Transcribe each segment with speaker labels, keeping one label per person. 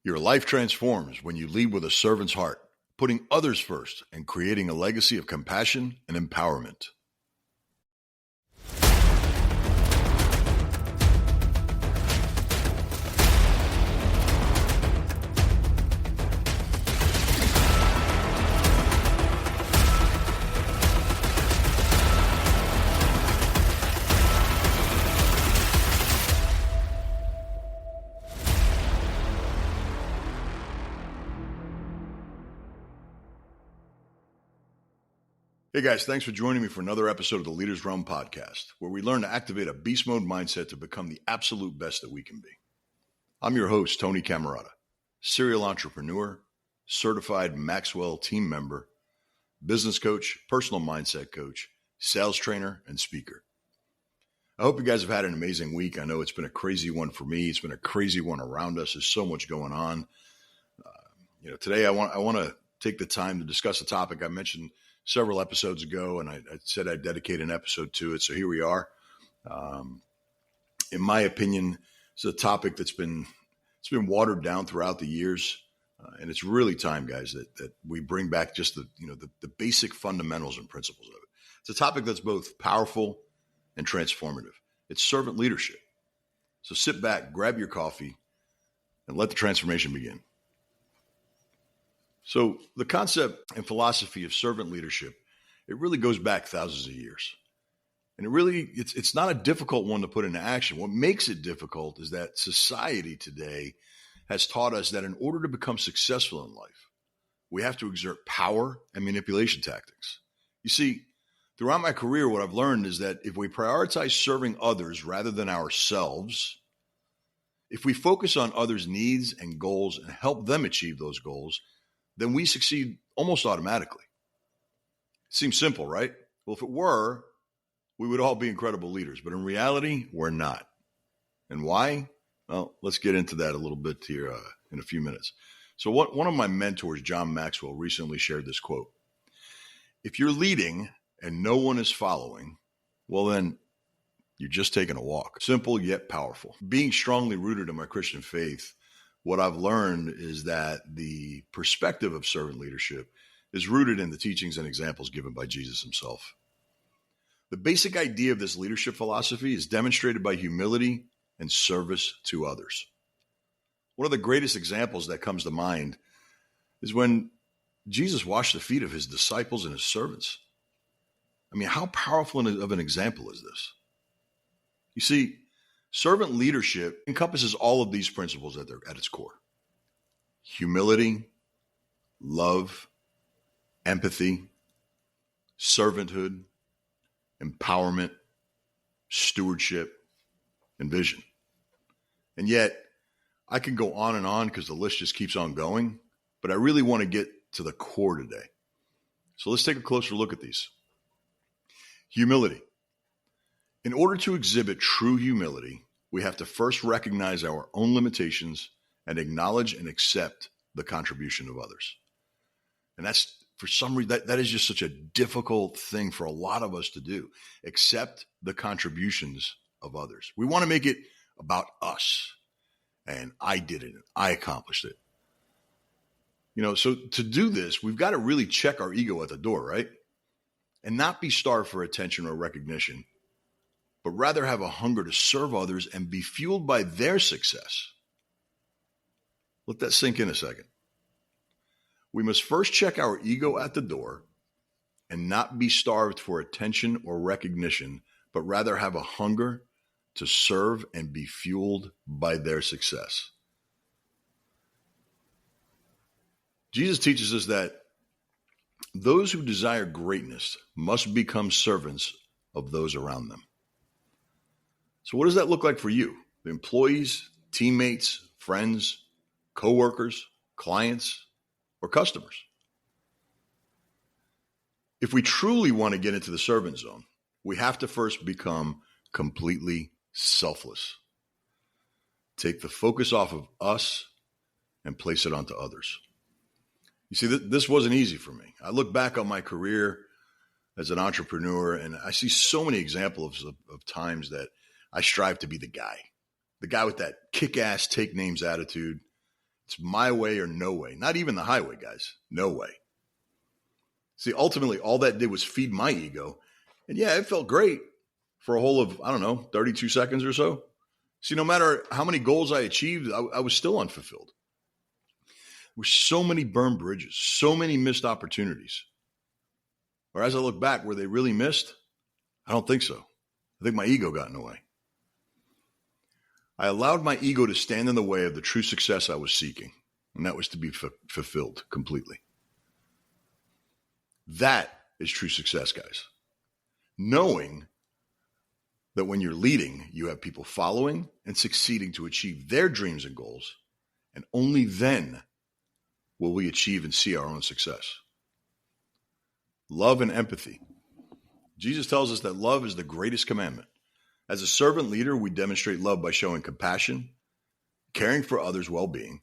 Speaker 1: Your life transforms when you lead with a servant's heart, putting others first and creating a legacy of compassion and empowerment. Hey guys, thanks for joining me for another episode of the Leaders Realm podcast, where we learn to activate a beast mode mindset to become the absolute best that we can be. I'm your host, Tony Cammarata, serial entrepreneur, certified Maxwell team member, business coach, personal mindset coach, sales trainer, and speaker. I hope you guys have had an amazing week. I know it's been a crazy one for me. It's been a crazy one around us. There's so much going on. Today I want to take the time to discuss a topic I mentioned several episodes ago, and I said I'd dedicate an episode to it. So here we are. In my opinion, it's a topic it's been watered down throughout the years, and it's really time, guys, that we bring back just the basic fundamentals and principles of it. It's a topic that's both powerful and transformative. It's servant leadership. So sit back, grab your coffee, and let the transformation begin. So the concept and philosophy of servant leadership, it really goes back thousands of years. And it's not a difficult one to put into action. What makes it difficult is that society today has taught us that in order to become successful in life, we have to exert power and manipulation tactics. You see, throughout my career, what I've learned is that if we prioritize serving others rather than ourselves, if we focus on others' needs and goals and help them achieve those goals, then we succeed almost automatically. It seems simple, right? Well, if it were, we would all be incredible leaders. But in reality, we're not. And why? Well, let's get into that a little bit here in a few minutes. So one of my mentors, John Maxwell, recently shared this quote. If you're leading and no one is following, well, then you're just taking a walk. Simple yet powerful. Being strongly rooted in my Christian faith, what I've learned is that the perspective of servant leadership is rooted in the teachings and examples given by Jesus himself. The basic idea of this leadership philosophy is demonstrated by humility and service to others. One of the greatest examples that comes to mind is when Jesus washed the feet of his disciples and his servants. I mean, how powerful of an example is this? You see, servant leadership encompasses all of these principles at its core. Humility, love, empathy, servanthood, empowerment, stewardship, and vision. And yet, I can go on and on because the list just keeps on going, but I really want to get to the core today. So let's take a closer look at these. Humility. In order to exhibit true humility, we have to first recognize our own limitations and acknowledge and accept the contribution of others. And that's, for some reason, that is just such a difficult thing for a lot of us to do. Accept the contributions of others. We want to make it about us. And I did it. And I accomplished it. So to do this, we've got to really check our ego at the door, right? And not be starved for attention or recognition, but rather have a hunger to serve others and be fueled by their success. Let that sink in a second. We must first check our ego at the door and not be starved for attention or recognition, but rather have a hunger to serve and be fueled by their success. Jesus teaches us that those who desire greatness must become servants of those around them. So what does that look like for you? The employees, teammates, friends, coworkers, clients, or customers? If we truly want to get into the servant zone, we have to first become completely selfless. Take the focus off of us and place it onto others. You see, this wasn't easy for me. I look back on my career as an entrepreneur, and I see so many examples of times that I strive to be the guy with that kick-ass take names attitude. It's my way or no way. Not even the highway, guys. No way. See, ultimately, all that did was feed my ego. And yeah, it felt great for a whole of, 32 seconds or so. See, no matter how many goals I achieved, I was still unfulfilled. There were so many burned bridges, so many missed opportunities. Or as I look back, were they really missed? I don't think so. I think my ego got in the way. I allowed my ego to stand in the way of the true success I was seeking, and that was to be fulfilled completely. That is true success, guys. Knowing that when you're leading, you have people following and succeeding to achieve their dreams and goals, and only then will we achieve and see our own success. Love and empathy. Jesus tells us that love is the greatest commandment. As a servant leader, we demonstrate love by showing compassion, caring for others' well-being,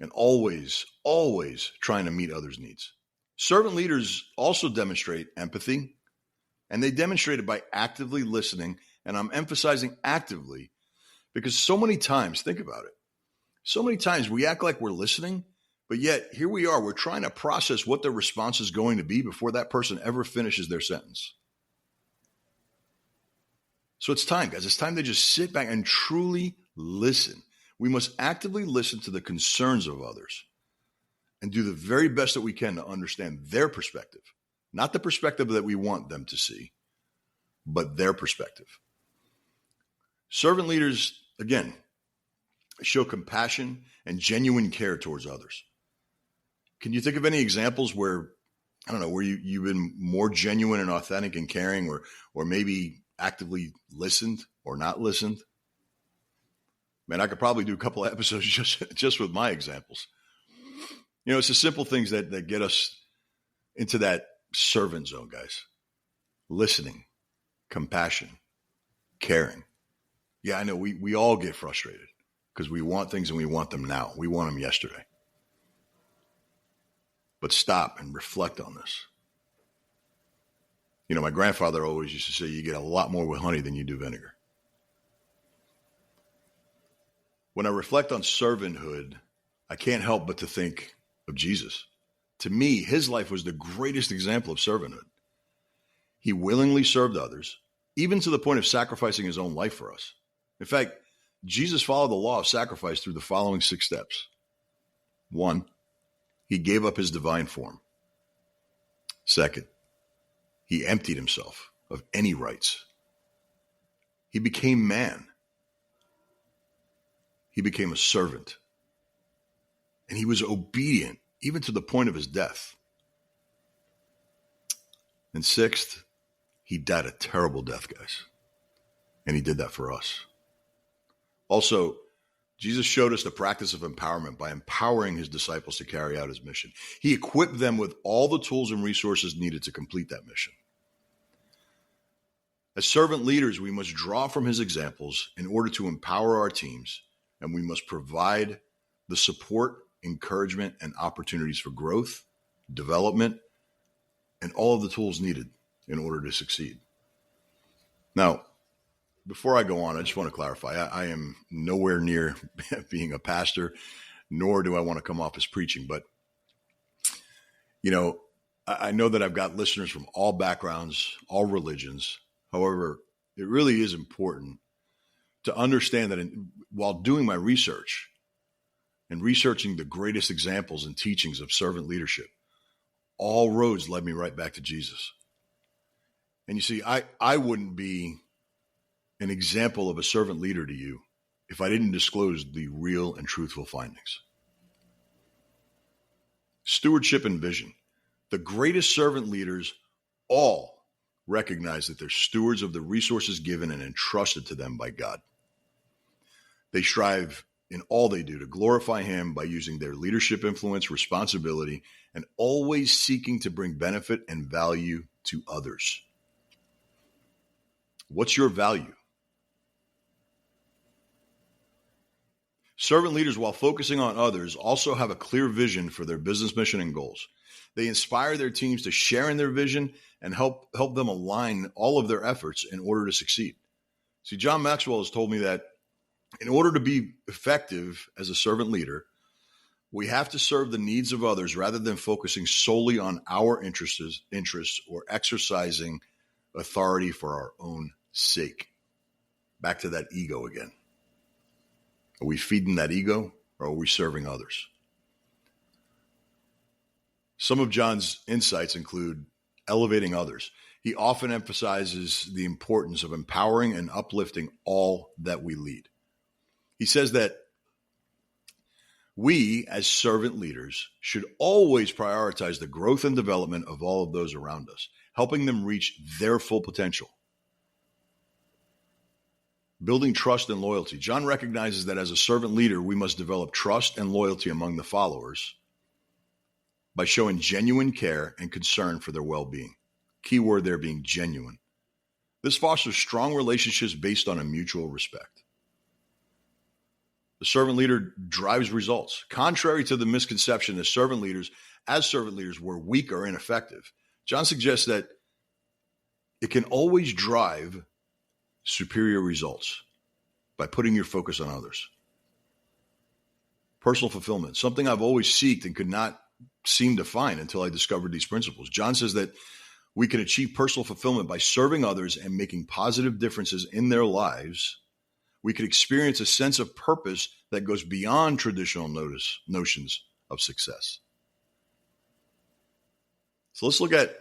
Speaker 1: and always trying to meet others' needs. Servant leaders also demonstrate empathy, and they demonstrate it by actively listening. And I'm emphasizing actively because so many times, think about it, so many times we act like we're listening, but yet here we are, we're trying to process what their response is going to be before that person ever finishes their sentence. So it's time, guys. It's time to just sit back and truly listen. We must actively listen to the concerns of others and do the very best that we can to understand their perspective, not the perspective that we want them to see, but their perspective. Servant leaders, again, show compassion and genuine care towards others. Can you think of any examples where, where you've been more genuine and authentic and caring, or maybe actively listened or not listened? Man, I could probably do a couple of episodes just with my examples. It's the simple things that get us into that servant zone, guys. Listening, compassion, caring. Yeah, I know we all get frustrated because we want things and we want them now. We want them yesterday. But stop and reflect on this. My grandfather always used to say, you get a lot more with honey than you do vinegar. When I reflect on servanthood, I can't help but to think of Jesus. To me, his life was the greatest example of servanthood. He willingly served others, even to the point of sacrificing his own life for us. In fact, Jesus followed the law of sacrifice through the following 6 steps. 1, he gave up his divine form. 2, he emptied himself of any rights. He became man. He became a servant. And he was obedient, even to the point of his death. And 6th, he died a terrible death, guys. And he did that for us. Also, Jesus showed us the practice of empowerment by empowering his disciples to carry out his mission. He equipped them with all the tools and resources needed to complete that mission. As servant leaders, we must draw from his examples in order to empower our teams, and we must provide the support, encouragement, and opportunities for growth, development, and all of the tools needed in order to succeed. Now, before I go on, I just want to clarify, I am nowhere near being a pastor, nor do I want to come off as preaching. But, I know that I've got listeners from all backgrounds, all religions. However, it really is important to understand that while doing my research and researching the greatest examples and teachings of servant leadership, all roads led me right back to Jesus. And you see, I wouldn't be an example of a servant leader to you if I didn't disclose the real and truthful findings. Stewardship and vision. The greatest servant leaders all recognize that they're stewards of the resources given and entrusted to them by God. They strive in all they do to glorify him by using their leadership influence, responsibility, and always seeking to bring benefit and value to others. What's your value? Servant leaders, while focusing on others, also have a clear vision for their business mission and goals. They inspire their teams to share in their vision and help them align all of their efforts in order to succeed. See, John Maxwell has told me that in order to be effective as a servant leader, We have to serve the needs of others rather than focusing solely on our interests or exercising authority for our own sake. Back to that ego again. Are we feeding that ego or are we serving others? Some of John's insights include elevating others. He often emphasizes the importance of empowering and uplifting all that we lead. He says that we, as servant leaders, should always prioritize the growth and development of all of those around us, helping them reach their full potential. Building trust and loyalty. John recognizes that as a servant leader, we must develop trust and loyalty among the followers by showing genuine care and concern for their well-being. Key word there being genuine. This fosters strong relationships based on a mutual respect. The servant leader drives results. Contrary to the misconception that servant leaders, we're weak or ineffective, John suggests that it can always drive superior results by putting your focus on others. Personal fulfillment, something I've always sought and could not seem to find until I discovered these principles. John says that we can achieve personal fulfillment by serving others and making positive differences in their lives. We could experience a sense of purpose that goes beyond traditional notions of success. So let's look at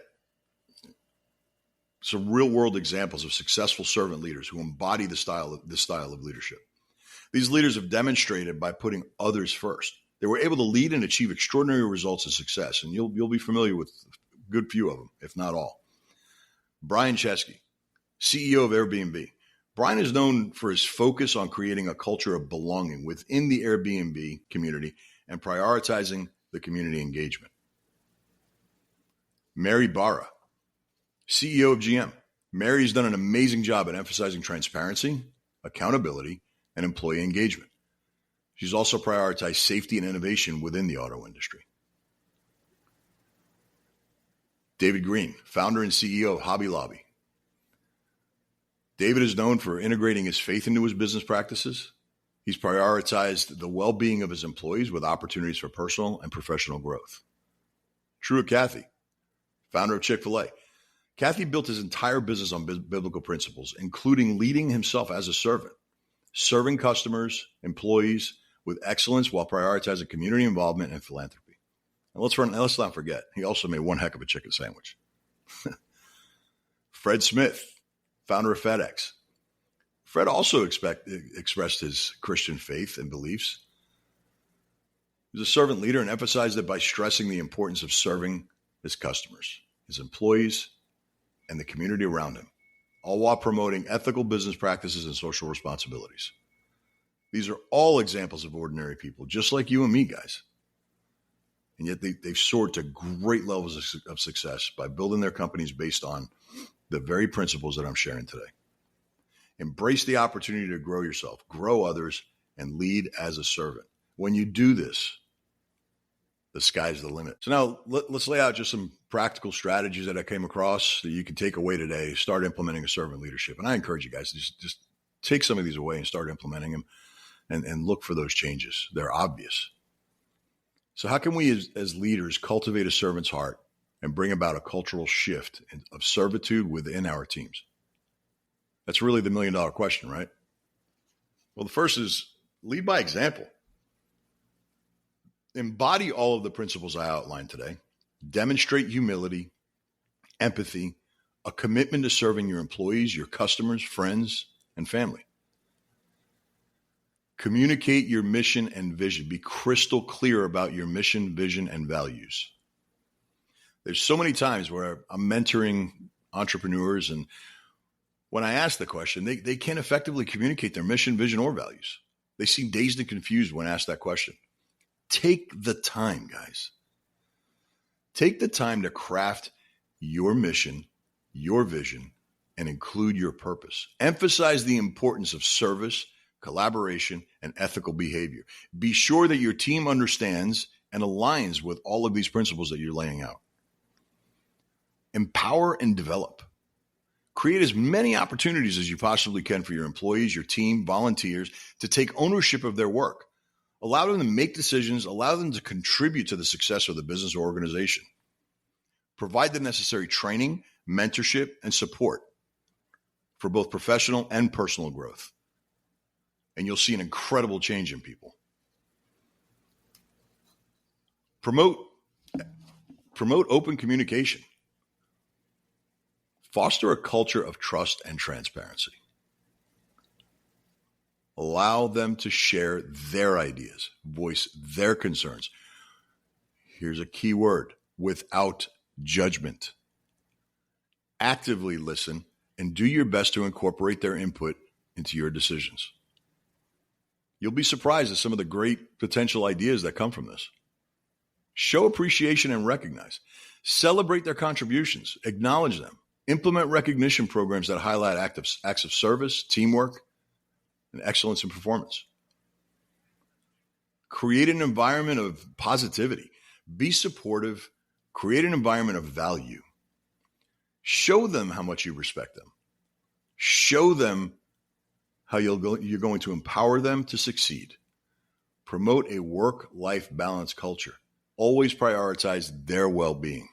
Speaker 1: some real-world examples of successful servant leaders who embody this style of leadership. These leaders have demonstrated by putting others first. They were able to lead and achieve extraordinary results and success, and you'll be familiar with a good few of them, if not all. Brian Chesky, CEO of Airbnb. Brian is known for his focus on creating a culture of belonging within the Airbnb community and prioritizing the community engagement. Mary Barra, CEO of GM. Mary's done an amazing job at emphasizing transparency, accountability, and employee engagement. She's also prioritized safety and innovation within the auto industry. David Green, founder and CEO of Hobby Lobby. David is known for integrating his faith into his business practices. He's prioritized the well-being of his employees with opportunities for personal and professional growth. Truett Cathy, founder of Chick-fil-A. Cathy built his entire business on biblical principles, including leading himself as a servant, serving customers, employees with excellence while prioritizing community involvement and philanthropy. And let's not forget, he also made one heck of a chicken sandwich. Fred Smith, founder of FedEx. Fred also expressed his Christian faith and beliefs. He was a servant leader and emphasized it by stressing the importance of serving his customers, his employees, and the community around him, all while promoting ethical business practices and social responsibilities. These are all examples of ordinary people, just like you and me, guys. And yet they've soared to great levels of success by building their companies based on the very principles that I'm sharing today. Embrace the opportunity to grow yourself, grow others, and lead as a servant. When you do this, the sky's the limit. So now let's lay out just some practical strategies that I came across that you can take away today, start implementing a servant leadership. And I encourage you guys to just take some of these away and start implementing them and look for those changes. They're obvious. So how can we as leaders cultivate a servant's heart and bring about a cultural shift of servitude within our teams? That's really the million-dollar question, right? Well, the first is lead by example. Embody all of the principles I outlined today. Demonstrate humility, empathy, a commitment to serving your employees, your customers, friends, and family. Communicate your mission and vision. Be crystal clear about your mission, vision, and values. There's so many times where I'm mentoring entrepreneurs, and when I ask the question, they can't effectively communicate their mission, vision, or values. They seem dazed and confused when asked that question. Take the time, guys. Take the time to craft your mission, your vision, and include your purpose. Emphasize the importance of service, collaboration, and ethical behavior. Be sure that your team understands and aligns with all of these principles that you're laying out. Empower and develop. Create as many opportunities as you possibly can for your employees, your team, volunteers to take ownership of their work. Allow them to make decisions. Allow them to contribute to the success of the business or organization. Provide the necessary training, mentorship, and support for both professional and personal growth. And you'll see an incredible change in people. Promote open communication. Foster a culture of trust and transparency. Allow them to share their ideas, voice their concerns. Here's a key word: without judgment. Actively listen and do your best to incorporate their input into your decisions. You'll be surprised at some of the great potential ideas that come from this. Show appreciation and recognize. Celebrate their contributions. Acknowledge them. Implement recognition programs that highlight acts of service, teamwork, and excellence in performance. Create an environment of positivity. Be supportive. Create an environment of value. Show them how much you respect them. Show them how you're going to empower them to succeed. Promote a work-life balance culture. Always prioritize their well-being.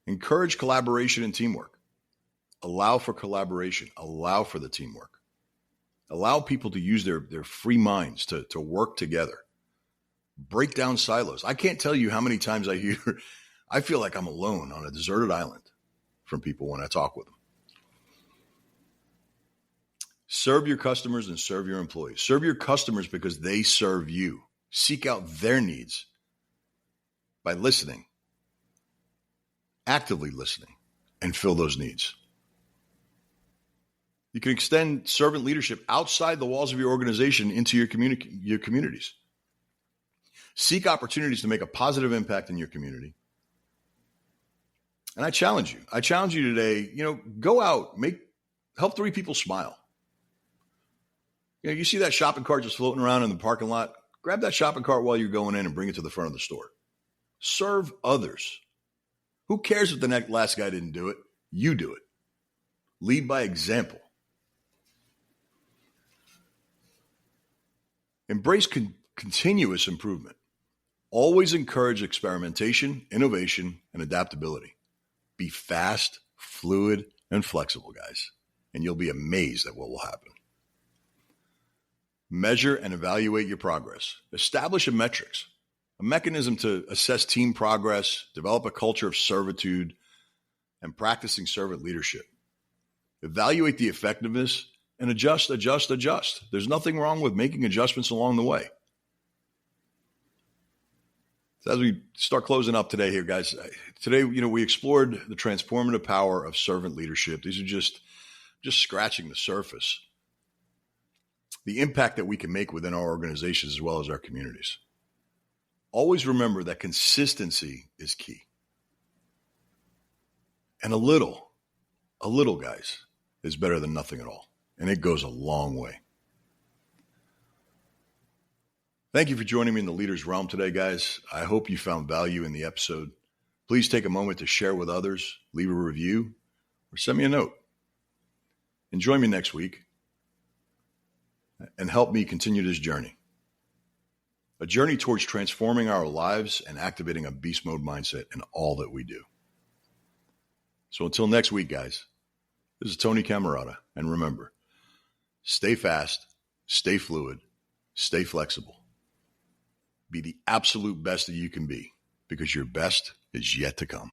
Speaker 1: Encourage collaboration and teamwork. Allow for collaboration. Allow for the teamwork. Allow people to use their free minds to work together. Break down silos. I can't tell you how many times I feel like I'm alone on a deserted island from people when I talk with them. Serve your customers and serve your employees. Serve your customers because they serve you. Seek out their needs by listening, actively listening, and fill those needs. You can extend servant leadership outside the walls of your organization into your communities. Seek opportunities to make a positive impact in your community. And I challenge you today, go out, help 3 people smile. You see that shopping cart just floating around in the parking lot? Grab that shopping cart while you're going in and bring it to the front of the store. Serve others. Who cares if the last guy didn't do it? You do it. Lead by example. Embrace continuous improvement. Always encourage experimentation, innovation, and adaptability. Be fast, fluid, and flexible, guys, and you'll be amazed at what will happen. Measure and evaluate your progress. Establish a metrics, a mechanism to assess team progress, develop a culture of servitude, and practicing servant leadership. Evaluate the effectiveness and adjust. There's nothing wrong with making adjustments along the way. So as we start closing up today here, guys, today, we explored the transformative power of servant leadership. These are just scratching the surface. The impact that we can make within our organizations as well as our communities. Always remember that consistency is key. And a little, guys, is better than nothing at all. And it goes a long way. Thank you for joining me in the Leader's Realm today, guys. I hope you found value in the episode. Please take a moment to share with others, leave a review, or send me a note. And join me next week and help me continue this journey. A journey towards transforming our lives and activating a beast mode mindset in all that we do. So until next week, guys, this is Tony Cammarata. And remember, stay fast, stay fluid, stay flexible. Be the absolute best that you can be, because your best is yet to come.